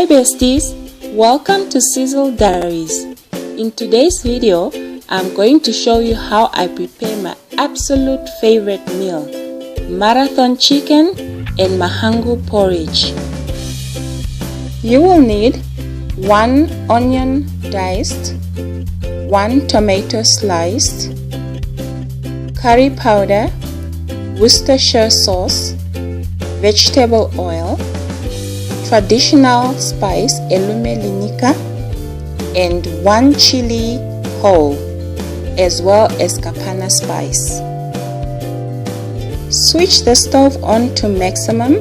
besties, welcome to Sizzles Diaries. In today's video, I'm going to show you how I prepare my absolute favorite meal, marathon chicken and mahangu porridge. You will need 1 onion diced, 1 tomato sliced, curry powder, Worcestershire sauce, vegetable oil, traditional spice lumpless, and 1 chili whole, as well as kapana spice. Switch the stove on to maximum.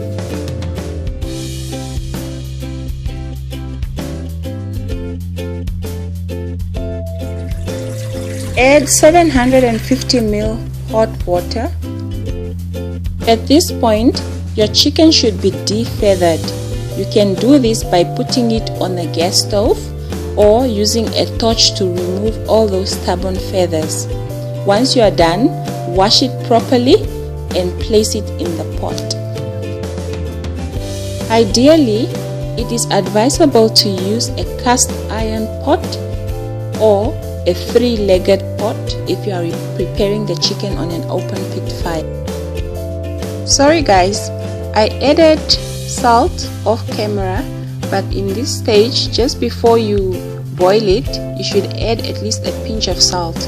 Add 750 ml hot water. At this point, your chicken should be defeathered. You can do this by putting it on the gas stove or using a torch to remove all those stubborn feathers. Once you are done, wash it properly and place it in the pot. Ideally, it is advisable to use a cast iron pot or a 3-legged pot if you are preparing the chicken on an open pit fire. Sorry guys, I added salt off camera, but in this stage, just before you boil it, you should add at least a pinch of salt.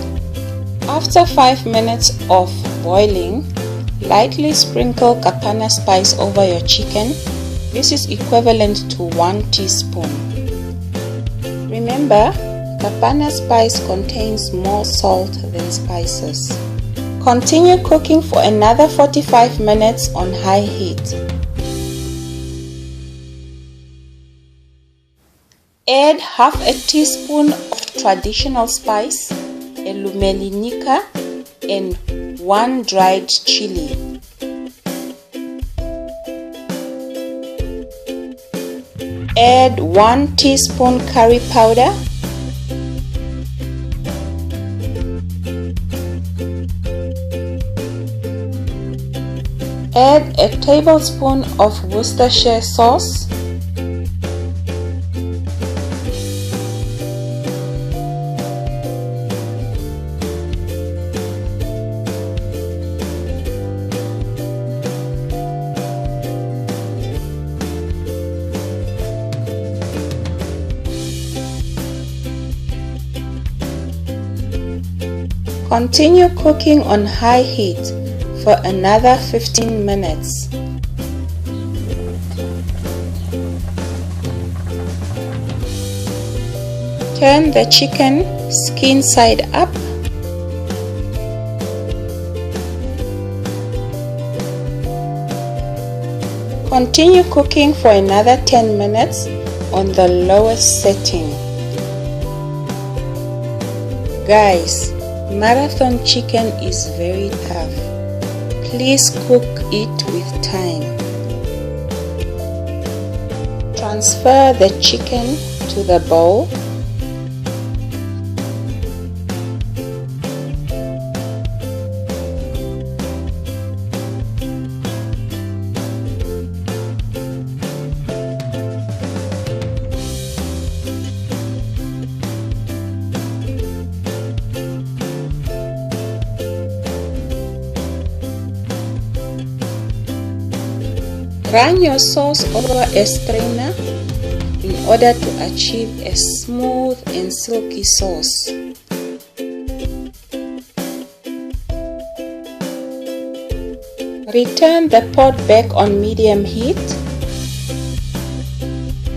After 5 minutes of boiling, lightly sprinkle kapana spice over your chicken. This is equivalent to 1 teaspoon. Remember, kapana spice contains more salt than spices. Continue cooking for another 45 minutes on high heat. Add half a teaspoon of traditional spice, lumpless, and 1 dried chili. Add 1 teaspoon curry powder. Add a tablespoon of Worcestershire sauce. Continue cooking on high heat for another 15 minutes. Turn the chicken skin side up. Continue cooking for another 10 minutes on the lowest setting. Guys, marathon chicken is very tough. Please cook it with time. Transfer the chicken to the bowl. Run your sauce over a strainer in order to achieve a smooth and silky sauce. Return the pot back on medium heat.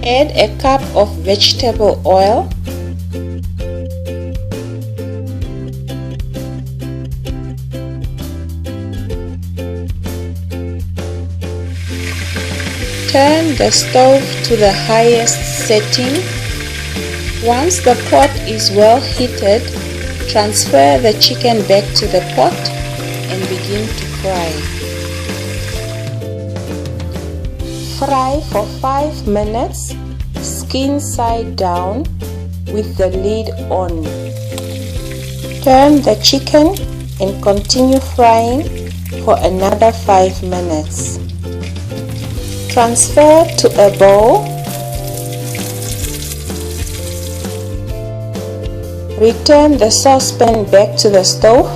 Add a cup of vegetable oil. Turn the stove to the highest setting. Once the pot is well heated, transfer the chicken back to the pot and begin to fry. Fry for 5 minutes, skin side down with the lid on. Turn the chicken and continue frying for another 5 minutes. Transfer to a bowl. Return the saucepan back to the stove.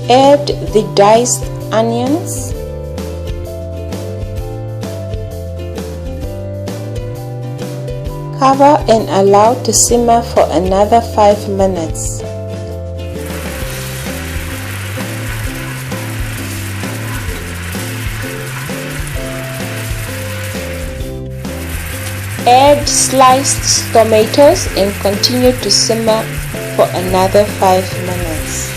Add the diced onions. Cover and allow to simmer for another 5 minutes. Add sliced tomatoes and continue to simmer for another 5 minutes.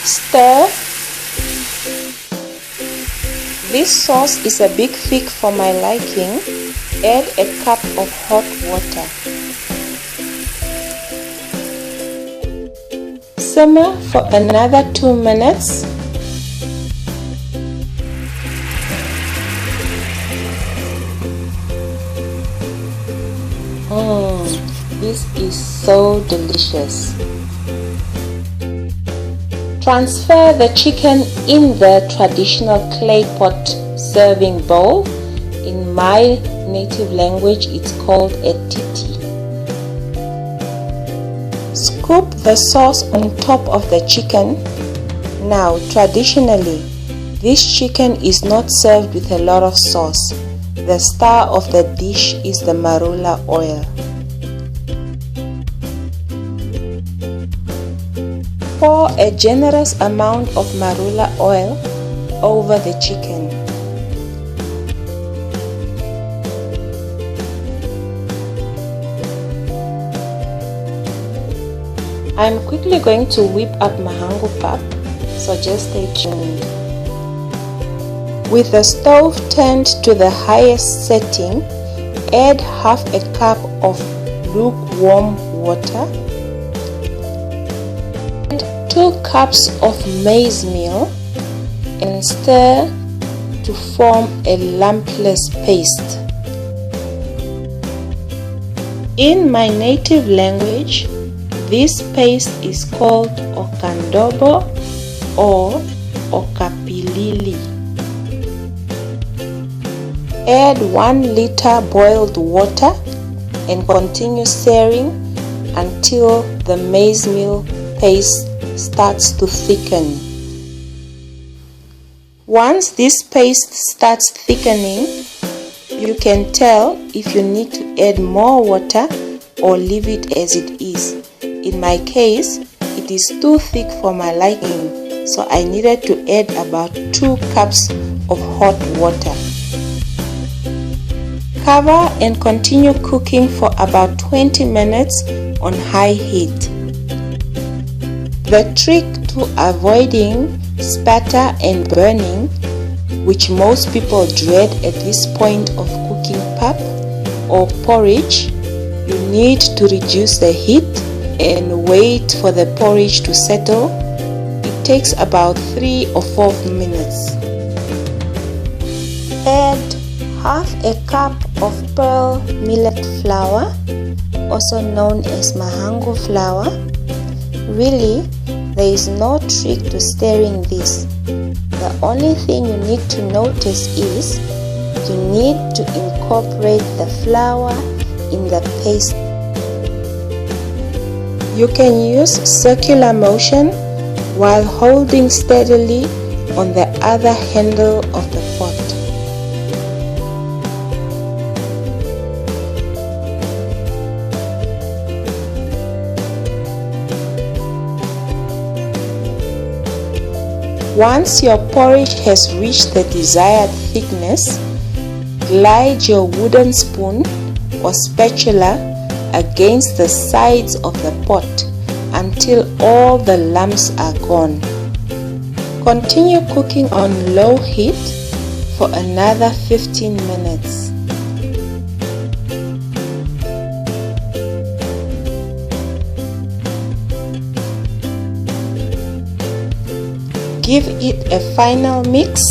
Stir. This sauce is a bit thick for my liking. Add a cup of hot water. Simmer for another 2 minutes. This is so delicious. Transfer the chicken in the traditional clay pot serving bowl. In my native language, it's called a titi. Scoop the sauce on top of the chicken. Now, traditionally, this chicken is not served with a lot of sauce. The star of the dish is the marula oil. Pour a generous amount of marula oil over the chicken. I'm quickly going to whip up mahangu pap, so just stay tuned. With the stove turned to the highest setting, add half a cup of lukewarm water. 2 cups of maize meal and stir to form a lumpless paste. In my native language, this paste is called okandobo or okapilili. Add 1 liter boiled water and continue stirring until the maize meal paste starts to thicken. Once this paste starts thickening, you can tell if you need to add more water or leave it as it is. In my case, it is too thick for my liking, so I needed to add about 2 cups of hot water. Cover and continue cooking for about 20 minutes on high heat. The trick to avoiding spatter and burning, which most people dread at this point of cooking pap or porridge, you need to reduce the heat and wait for the porridge to settle. It takes about 3 or 4 minutes. Add half a cup of pearl millet flour, also known as mahangu flour. Really, there is no trick to stirring this. The only thing you need to notice is you need to incorporate the flour in the paste. You can use circular motion while holding steadily on the other handle of the pot. Once your porridge has reached the desired thickness, glide your wooden spoon or spatula against the sides of the pot until all the lumps are gone. Continue cooking on low heat for another 15 minutes. Give it a final mix.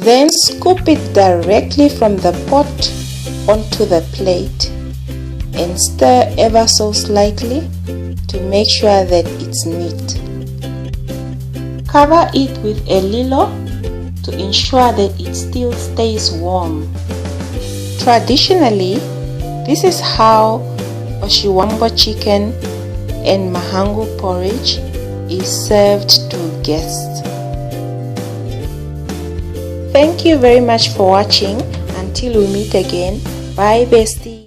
Then scoop it directly from the pot onto the plate and stir ever so slightly to make sure that it's neat. Cover it with a lilo to ensure that it still stays warm. Traditionally, this is how Oshiwambo chicken and mahangu porridge is served to guests. Thank you very much for watching. Until we meet again, bye bestie.